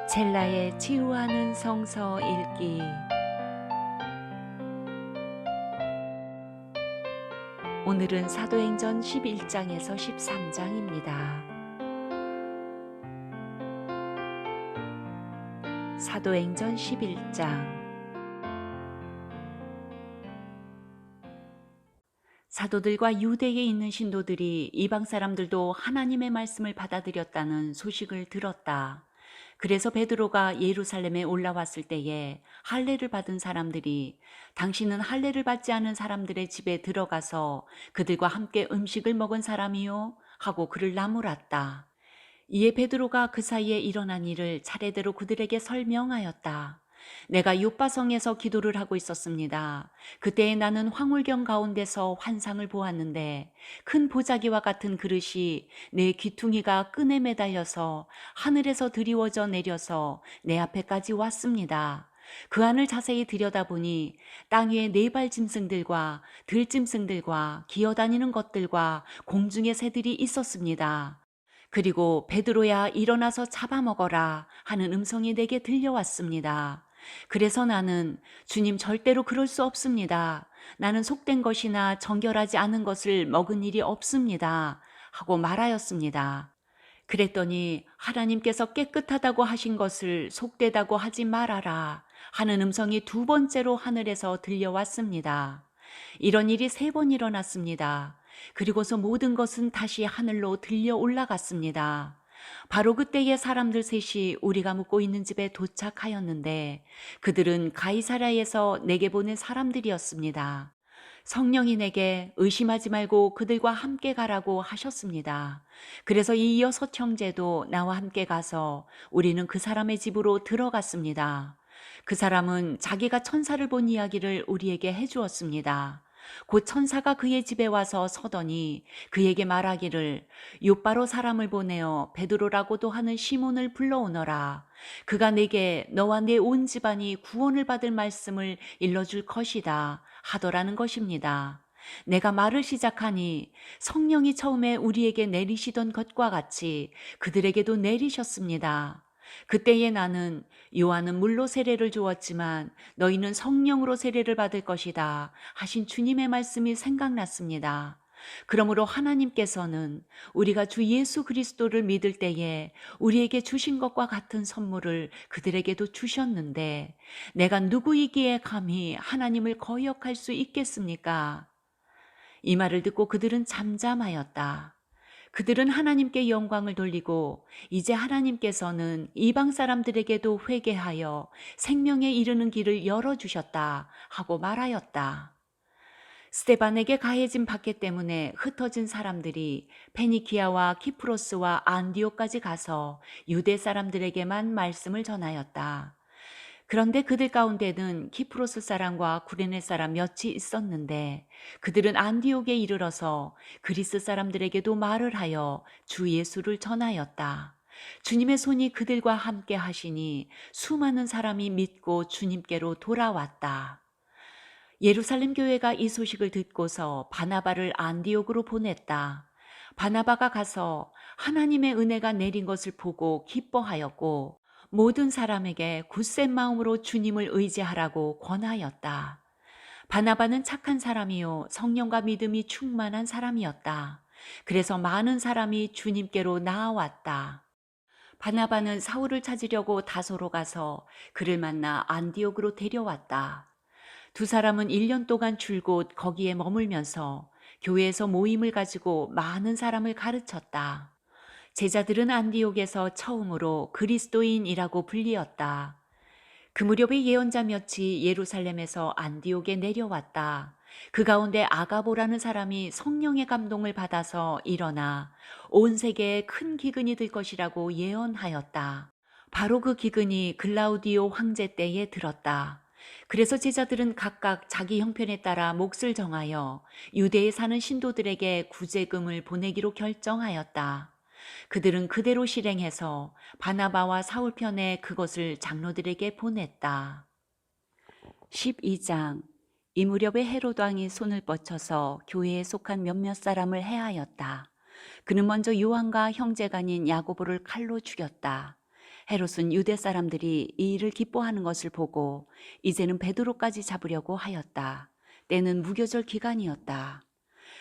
첼라의 치유하는 성서 읽기. 오늘은 사도행전 11장에서 13장입니다. 사도행전 11장. 사도들과 유대에 있는 신도들이 이방 사람들도 하나님의 말씀을 받아들였다는 소식을 들었다. 그래서 베드로가 예루살렘에 올라왔을 때에 할례를 받은 사람들이 당신은 할례를 받지 않은 사람들의 집에 들어가서 그들과 함께 음식을 먹은 사람이요? 하고 그를 나무랐다. 이에 베드로가 그 사이에 일어난 일을 차례대로 그들에게 설명하였다. 내가 요바성에서 기도를 하고 있었습니다. 그때에 나는 황홀경 가운데서 환상을 보았는데 큰 보자기와 같은 그릇이 내 귀퉁이가 끈에 매달려서 하늘에서 드리워져 내려서 내 앞에까지 왔습니다. 그 안을 자세히 들여다보니 땅 위에 네발 짐승들과 들짐승들과 기어다니는 것들과 공중의 새들이 있었습니다. 그리고 베드로야 일어나서 잡아먹어라 하는 음성이 내게 들려왔습니다. 그래서 나는 주님 절대로 그럴 수 없습니다. 나는 속된 것이나 정결하지 않은 것을 먹은 일이 없습니다. 하고 말하였습니다. 그랬더니 하나님께서 깨끗하다고 하신 것을 속되다고 하지 말아라 하는 음성이 두 번째로 하늘에서 들려왔습니다. 이런 일이 세 번 일어났습니다. 그리고서 모든 것은 다시 하늘로 들려 올라갔습니다. 바로 그때에 사람들 셋이 우리가 묵고 있는 집에 도착하였는데 그들은 가이사랴에서 내게 보낸 사람들이었습니다. 성령이 내게 의심하지 말고 그들과 함께 가라고 하셨습니다. 그래서 이 여섯 형제도 나와 함께 가서 우리는 그 사람의 집으로 들어갔습니다. 그 사람은 자기가 천사를 본 이야기를 우리에게 해주었습니다. 곧 천사가 그의 집에 와서 서더니 그에게 말하기를 요바로 사람을 보내어 베드로라고도 하는 시몬을 불러오너라. 그가 내게 너와 내 온 집안이 구원을 받을 말씀을 일러줄 것이다 하더라는 것입니다. 내가 말을 시작하니 성령이 처음에 우리에게 내리시던 것과 같이 그들에게도 내리셨습니다. 그때에 나는 요한은 물로 세례를 주었지만 너희는 성령으로 세례를 받을 것이다 하신 주님의 말씀이 생각났습니다. 그러므로 하나님께서는 우리가 주 예수 그리스도를 믿을 때에 우리에게 주신 것과 같은 선물을 그들에게도 주셨는데 내가 누구이기에 감히 하나님을 거역할 수 있겠습니까? 이 말을 듣고 그들은 잠잠하였다. 그들은 하나님께 영광을 돌리고 이제 하나님께서는 이방 사람들에게도 회개하여 생명에 이르는 길을 열어주셨다 하고 말하였다. 스데반에게 가해진 박해 때문에 흩어진 사람들이 페니키아와 키프로스와 안디오까지 가서 유대 사람들에게만 말씀을 전하였다. 그런데 그들 가운데는 키프로스 사람과 구레네 사람 몇이 있었는데 그들은 안디옥에 이르러서 그리스 사람들에게도 말을 하여 주 예수를 전하였다. 주님의 손이 그들과 함께 하시니 수많은 사람이 믿고 주님께로 돌아왔다. 예루살렘 교회가 이 소식을 듣고서 바나바를 안디옥으로 보냈다. 바나바가 가서 하나님의 은혜가 내린 것을 보고 기뻐하였고 모든 사람에게 굳센 마음으로 주님을 의지하라고 권하였다. 바나바는 착한 사람이요 성령과 믿음이 충만한 사람이었다. 그래서 많은 사람이 주님께로 나아왔다. 바나바는 사울을 찾으려고 다소로 가서 그를 만나 안디옥으로 데려왔다. 두 사람은 1년 동안 줄곧 거기에 머물면서 교회에서 모임을 가지고 많은 사람을 가르쳤다. 제자들은 안디옥에서 처음으로 그리스도인이라고 불리었다. 그 무렵에 예언자 몇이 예루살렘에서 안디옥에 내려왔다. 그 가운데 아가보라는 사람이 성령의 감동을 받아서 일어나 온 세계에 큰 기근이 들 것이라고 예언하였다. 바로 그 기근이 글라우디오 황제 때에 들었다. 그래서 제자들은 각각 자기 형편에 따라 몫을 정하여 유대에 사는 신도들에게 구제금을 보내기로 결정하였다. 그들은 그대로 실행해서 바나바와 사울 편에 그것을 장로들에게 보냈다. 12장. 이 무렵에 헤롯 왕이 손을 뻗쳐서 교회에 속한 몇몇 사람을 해하였다. 그는 먼저 요한과 형제간인 야고보를 칼로 죽였다. 헤롯은 유대 사람들이 이 일을 기뻐하는 것을 보고 이제는 베드로까지 잡으려고 하였다. 때는 무교절 기간이었다.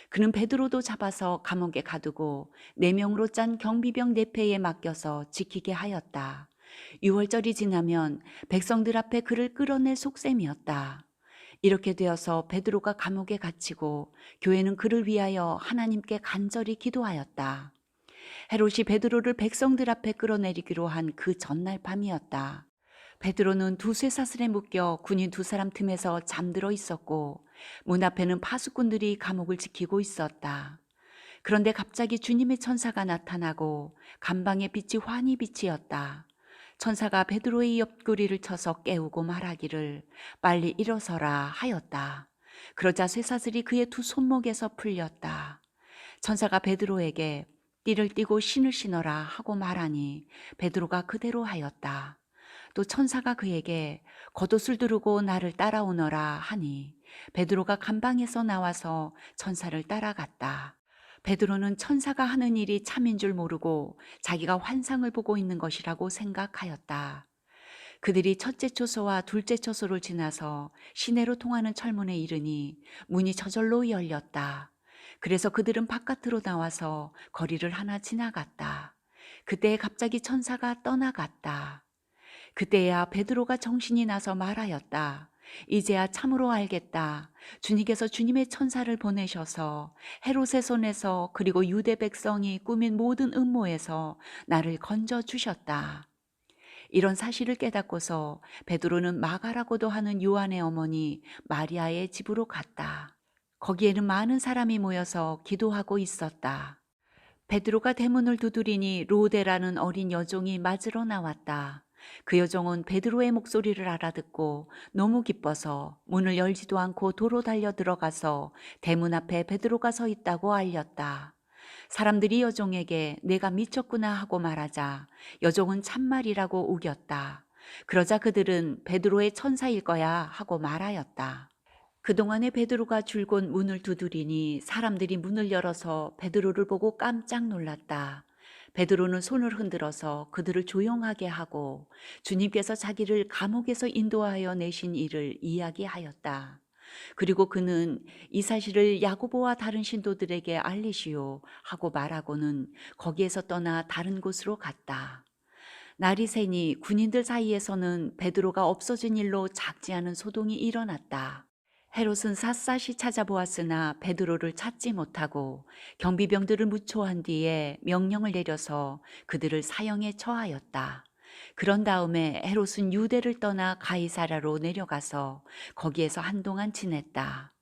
그는 베드로도 잡아서 감옥에 가두고 4명으로 짠 경비병 4패에 맡겨서 지키게 하였다. 유월절이 지나면 백성들 앞에 그를 끌어낼 속셈이었다. 이렇게 되어서 베드로가 감옥에 갇히고 교회는 그를 위하여 하나님께 간절히 기도하였다. 헤롯이 베드로를 백성들 앞에 끌어내리기로 한 그 전날 밤이었다. 베드로는 두 쇠사슬에 묶여 군인 2사람 틈에서 잠들어 있었고 문 앞에는 파수꾼들이 감옥을 지키고 있었다. 그런데 갑자기 주님의 천사가 나타나고 간방의 빛이 환히 빛이었다. 천사가 베드로의 옆구리를 쳐서 깨우고 말하기를 빨리 일어서라 하였다. 그러자 쇠사슬이 그의 2 손목에서 풀렸다. 천사가 베드로에게 띠를 띠고 신을 신어라 하고 말하니 베드로가 그대로 하였다. 또 천사가 그에게 겉옷을 두르고 나를 따라오너라 하니 베드로가 감방에서 나와서 천사를 따라갔다. 베드로는 천사가 하는 일이 참인 줄 모르고 자기가 환상을 보고 있는 것이라고 생각하였다. 그들이 첫째 초소와 둘째 초소를 지나서 시내로 통하는 철문에 이르니 문이 저절로 열렸다. 그래서 그들은 바깥으로 나와서 거리를 하나 지나갔다. 그때 갑자기 천사가 떠나갔다. 그때야 베드로가 정신이 나서 말하였다. 이제야 참으로 알겠다. 주님께서 주님의 천사를 보내셔서 헤롯의 손에서 그리고 유대 백성이 꾸민 모든 음모에서 나를 건져 주셨다. 이런 사실을 깨닫고서 베드로는 마가라고도 하는 요한의 어머니 마리아의 집으로 갔다. 거기에는 많은 사람이 모여서 기도하고 있었다. 베드로가 대문을 두드리니 로데라는 어린 여종이 맞으러 나왔다. 그 여종은 베드로의 목소리를 알아듣고 너무 기뻐서 문을 열지도 않고 도로 달려 들어가서 대문 앞에 베드로가 서 있다고 알렸다. 사람들이 여종에게 내가 미쳤구나 하고 말하자 여종은 참말이라고 우겼다. 그러자 그들은 베드로의 천사일 거야 하고 말하였다. 그동안에 베드로가 줄곧 문을 두드리니 사람들이 문을 열어서 베드로를 보고 깜짝 놀랐다. 베드로는 손을 흔들어서 그들을 조용하게 하고 주님께서 자기를 감옥에서 인도하여 내신 일을 이야기하였다. 그리고 그는 이 사실을 야고보와 다른 신도들에게 알리시오 하고 말하고는 거기에서 떠나 다른 곳으로 갔다. 날이 새니 군인들 사이에서는 베드로가 없어진 일로 작지 않은 소동이 일어났다. 헤롯은 샅샅이 찾아보았으나 베드로를 찾지 못하고 경비병들을 무초한 뒤에 명령을 내려서 그들을 사형에 처하였다. 그런 다음에 헤롯은 유대를 떠나 가이사라로 내려가서 거기에서 한동안 지냈다.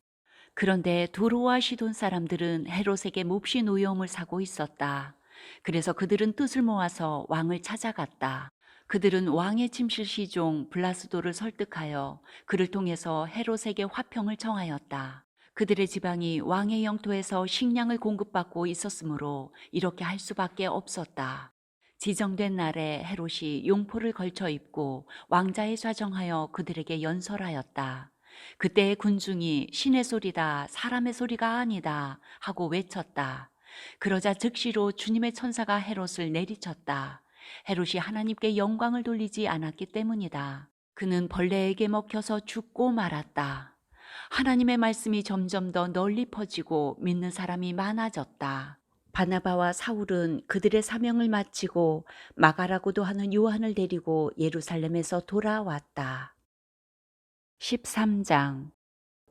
그런데 두로와 시돈 사람들은 헤롯에게 몹시 노여움을 사고 있었다. 그래서 그들은 뜻을 모아서 왕을 찾아갔다. 그들은 왕의 침실 시종 블라스도를 설득하여 그를 통해서 헤롯에게 화평을 청하였다. 그들의 지방이 왕의 영토에서 식량을 공급받고 있었으므로 이렇게 할 수밖에 없었다. 지정된 날에 헤롯이 용포를 걸쳐 입고 왕자에 좌정하여 그들에게 연설하였다. 그때의 군중이 신의 소리다, 사람의 소리가 아니다 하고 외쳤다. 그러자 즉시로 주님의 천사가 헤롯을 내리쳤다. 헤롯이 하나님께 영광을 돌리지 않았기 때문이다. 그는 벌레에게 먹혀서 죽고 말았다. 하나님의 말씀이 점점 더 널리 퍼지고 믿는 사람이 많아졌다. 바나바와 사울은 그들의 사명을 마치고 마가라고도 하는 요한을 데리고 예루살렘에서 돌아왔다. 13장.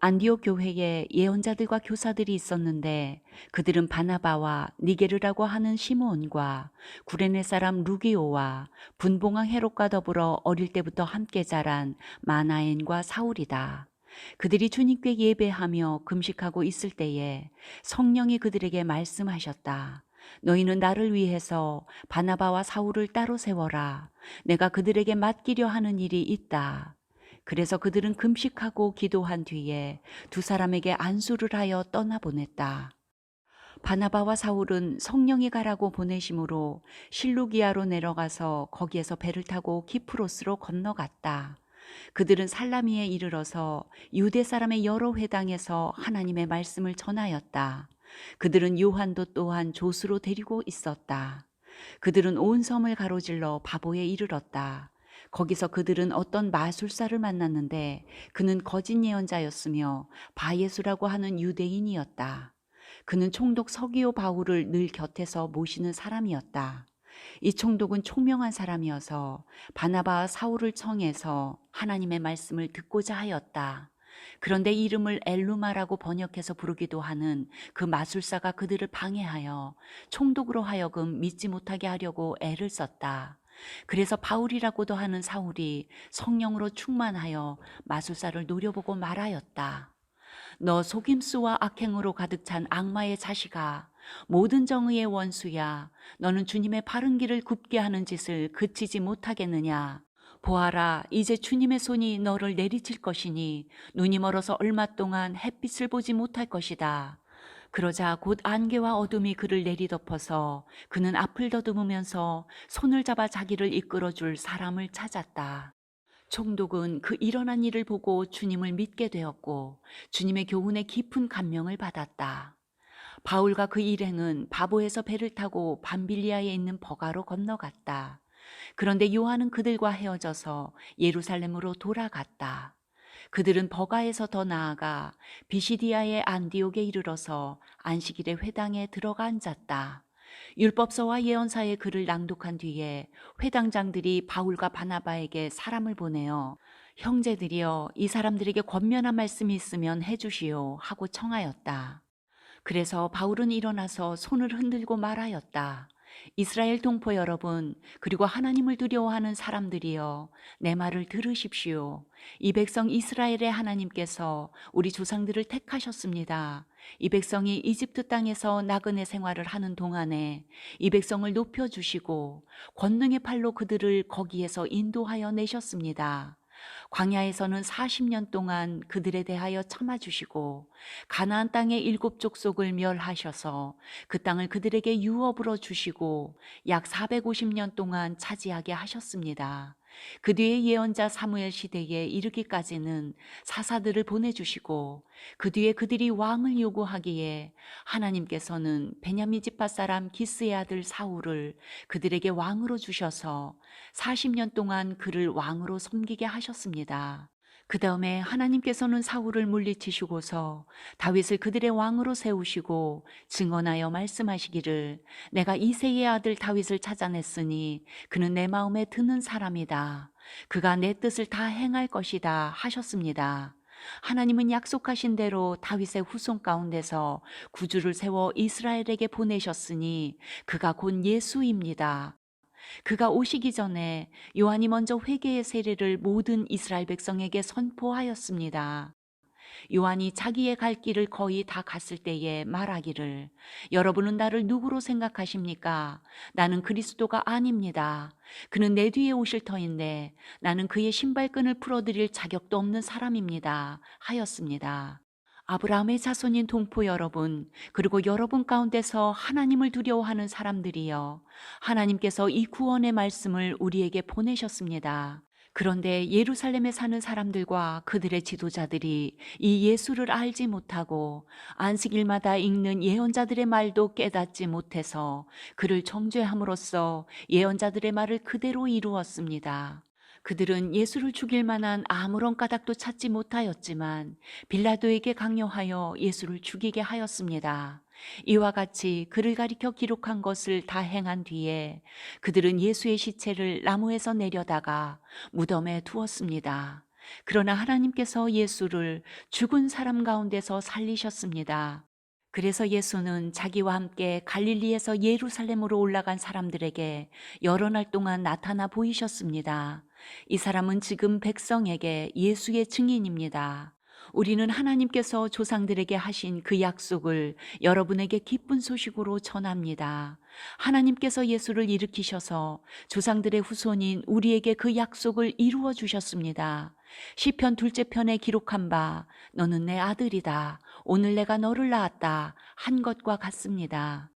안디옥 교회에 예언자들과 교사들이 있었는데 그들은 바나바와 니게르라고 하는 시므온과 구레네 사람 루기오와 분봉왕 헤롯과 더불어 어릴 때부터 함께 자란 마나엔과 사울이다. 그들이 주님께 예배하며 금식하고 있을 때에 성령이 그들에게 말씀하셨다. 너희는 나를 위해서 바나바와 사울을 따로 세워라. 내가 그들에게 맡기려 하는 일이 있다. 그래서 그들은 금식하고 기도한 뒤에 2사람에게 안수를 하여 떠나보냈다. 바나바와 사울은 성령이 가라고 보내심으로 실루기아로 내려가서 거기에서 배를 타고 키프로스로 건너갔다. 그들은 살라미에 이르러서 유대 사람의 여러 회당에서 하나님의 말씀을 전하였다. 그들은 요한도 또한 조수로 데리고 있었다. 그들은 온 섬을 가로질러 바보에 이르렀다. 거기서 그들은 어떤 마술사를 만났는데 그는 거짓 예언자였으며 바예수라고 하는 유대인이었다. 그는 총독 서기오 바울을 늘 곁에서 모시는 사람이었다. 이 총독은 총명한 사람이어서 바나바와 사울을 청해서 하나님의 말씀을 듣고자 하였다. 그런데 이름을 엘루마라고 번역해서 부르기도 하는 그 마술사가 그들을 방해하여 총독으로 하여금 믿지 못하게 하려고 애를 썼다. 그래서 바울이라고도 하는 사울이 성령으로 충만하여 마술사를 노려보고 말하였다. 너 속임수와 악행으로 가득 찬 악마의 자식아, 모든 정의의 원수야. 너는 주님의 바른 길을 굽게 하는 짓을 그치지 못하겠느냐. 보아라, 이제 주님의 손이 너를 내리칠 것이니 눈이 멀어서 얼마 동안 햇빛을 보지 못할 것이다. 그러자 곧 안개와 어둠이 그를 내리덮어서 그는 앞을 더듬으면서 손을 잡아 자기를 이끌어줄 사람을 찾았다. 총독은 그 일어난 일을 보고 주님을 믿게 되었고 주님의 교훈에 깊은 감명을 받았다. 바울과 그 일행은 바보에서 배를 타고 밤빌리아에 있는 버가로 건너갔다. 그런데 요한은 그들과 헤어져서 예루살렘으로 돌아갔다. 그들은 버가에서 더 나아가 비시디아의 안디옥에 이르러서 안식일의 회당에 들어가 앉았다. 율법서와 예언사의 글을 낭독한 뒤에 회당장들이 바울과 바나바에게 사람을 보내어 형제들이여 이 사람들에게 권면한 말씀이 있으면 해주시오 하고 청하였다. 그래서 바울은 일어나서 손을 흔들고 말하였다. 이스라엘 동포 여러분, 그리고 하나님을 두려워하는 사람들이여, 내 말을 들으십시오. 이 백성 이스라엘의 하나님께서 우리 조상들을 택하셨습니다. 이 백성이 이집트 땅에서 나그네 생활을 하는 동안에 이 백성을 높여주시고 권능의 팔로 그들을 거기에서 인도하여 내셨습니다. 광야에서는 40년 동안 그들에 대하여 참아주시고 가나안 땅의 7족속을 멸하셔서 그 땅을 그들에게 유업으로 주시고 약 450년 동안 차지하게 하셨습니다. 그 뒤에 예언자 사무엘 시대에 이르기까지는 사사들을 보내주시고 그 뒤에 그들이 왕을 요구하기에 하나님께서는 베냐민 지파 사람 기스의 아들 사울을 그들에게 왕으로 주셔서 40년 동안 그를 왕으로 섬기게 하셨습니다. 그 다음에 하나님께서는 사울을 물리치시고서 다윗을 그들의 왕으로 세우시고 증언하여 말씀하시기를 내가 이새의 아들 다윗을 찾아냈으니 그는 내 마음에 드는 사람이다. 그가 내 뜻을 다 행할 것이다 하셨습니다. 하나님은 약속하신 대로 다윗의 후손 가운데서 구주를 세워 이스라엘에게 보내셨으니 그가 곧 예수입니다. 그가 오시기 전에 요한이 먼저 회개의 세례를 모든 이스라엘 백성에게 선포하였습니다. 요한이 자기의 갈 길을 거의 다 갔을 때에 말하기를 여러분은 나를 누구로 생각하십니까? 나는 그리스도가 아닙니다. 그는 내 뒤에 오실 터인데 나는 그의 신발끈을 풀어드릴 자격도 없는 사람입니다. 하였습니다. 아브라함의 자손인 동포 여러분, 그리고 여러분 가운데서 하나님을 두려워하는 사람들이여, 하나님께서 이 구원의 말씀을 우리에게 보내셨습니다. 그런데 예루살렘에 사는 사람들과 그들의 지도자들이 이 예수를 알지 못하고 안식일마다 읽는 예언자들의 말도 깨닫지 못해서 그를 정죄함으로써 예언자들의 말을 그대로 이루었습니다. 그들은 예수를 죽일 만한 아무런 까닭도 찾지 못하였지만 빌라도에게 강요하여 예수를 죽이게 하였습니다. 이와 같이 그를 가리켜 기록한 것을 다 행한 뒤에 그들은 예수의 시체를 나무에서 내려다가 무덤에 두었습니다. 그러나 하나님께서 예수를 죽은 사람 가운데서 살리셨습니다. 그래서 예수는 자기와 함께 갈릴리에서 예루살렘으로 올라간 사람들에게 여러 날 동안 나타나 보이셨습니다. 이 사람은 지금 백성에게 예수의 증인입니다. 우리는 하나님께서 조상들에게 하신 그 약속을 여러분에게 기쁜 소식으로 전합니다. 하나님께서 예수를 일으키셔서 조상들의 후손인 우리에게 그 약속을 이루어 주셨습니다. 시편 둘째 편에 기록한 바 너는 내 아들이다. 오늘 내가 너를 낳았다. 한 것과 같습니다.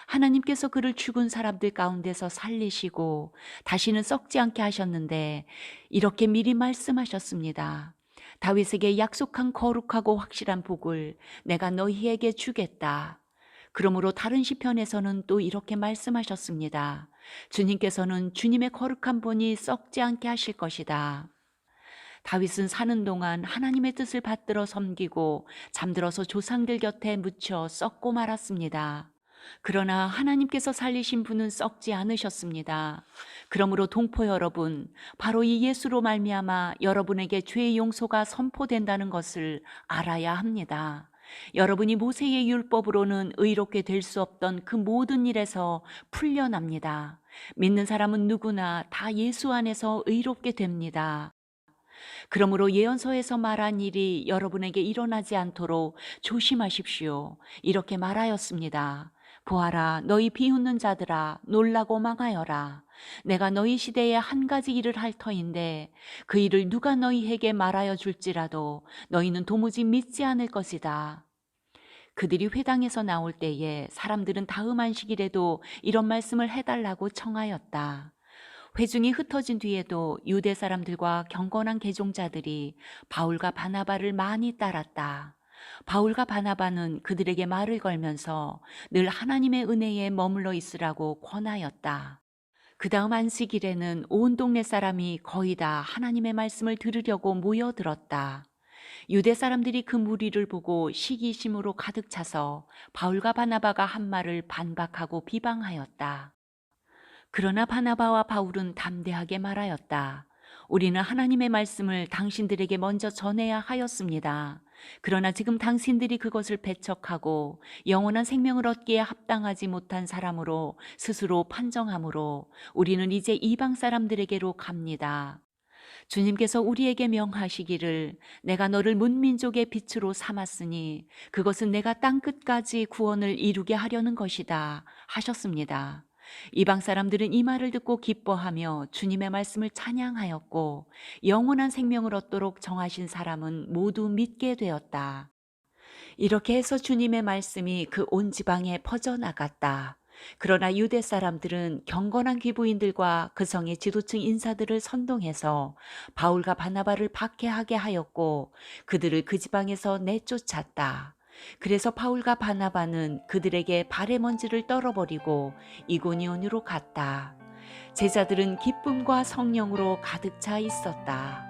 하나님께서 그를 죽은 사람들 가운데서 살리시고 다시는 썩지 않게 하셨는데 이렇게 미리 말씀하셨습니다. 다윗에게 약속한 거룩하고 확실한 복을 내가 너희에게 주겠다. 그러므로 다른 시편에서는 또 이렇게 말씀하셨습니다. 주님께서는 주님의 거룩한 본이 썩지 않게 하실 것이다. 다윗은 사는 동안 하나님의 뜻을 받들어 섬기고 잠들어서 조상들 곁에 묻혀 썩고 말았습니다. 그러나 하나님께서 살리신 분은 썩지 않으셨습니다. 그러므로 동포 여러분, 바로 이 예수로 말미암아 여러분에게 죄의 용서가 선포된다는 것을 알아야 합니다. 여러분이 모세의 율법으로는 의롭게 될 수 없던 그 모든 일에서 풀려납니다. 믿는 사람은 누구나 다 예수 안에서 의롭게 됩니다. 그러므로 예언서에서 말한 일이 여러분에게 일어나지 않도록 조심하십시오. 이렇게 말하였습니다. 보아라, 너희 비웃는 자들아, 놀라고 망하여라. 내가 너희 시대에 한 가지 일을 할 터인데 그 일을 누가 너희에게 말하여 줄지라도 너희는 도무지 믿지 않을 것이다. 그들이 회당에서 나올 때에 사람들은 다음 안식일에도 이런 말씀을 해달라고 청하였다. 회중이 흩어진 뒤에도 유대 사람들과 경건한 개종자들이 바울과 바나바를 많이 따랐다. 바울과 바나바는 그들에게 말을 걸면서 늘 하나님의 은혜에 머물러 있으라고 권하였다. 그 다음 안식일에는 온 동네 사람이 거의 다 하나님의 말씀을 들으려고 모여들었다. 유대 사람들이 그 무리를 보고 시기심으로 가득 차서 바울과 바나바가 한 말을 반박하고 비방하였다. 그러나 바나바와 바울은 담대하게 말하였다. 우리는 하나님의 말씀을 당신들에게 먼저 전해야 하였습니다. 그러나 지금 당신들이 그것을 배척하고 영원한 생명을 얻기에 합당하지 못한 사람으로 스스로 판정하므로 우리는 이제 이방 사람들에게로 갑니다. 주님께서 우리에게 명하시기를 내가 너를 문민족의 빛으로 삼았으니 그것은 내가 땅 끝까지 구원을 이루게 하려는 것이다 하셨습니다. 이방 사람들은 이 말을 듣고 기뻐하며 주님의 말씀을 찬양하였고 영원한 생명을 얻도록 정하신 사람은 모두 믿게 되었다. 이렇게 해서 주님의 말씀이 그 온 지방에 퍼져나갔다. 그러나 유대 사람들은 경건한 귀부인들과 그 성의 지도층 인사들을 선동해서 바울과 바나바를 박해하게 하였고 그들을 그 지방에서 내쫓았다. 그래서 바울과 바나바는 그들에게 발의 먼지를 떨어버리고 이고니온으로 갔다. 제자들은 기쁨과 성령으로 가득 차 있었다.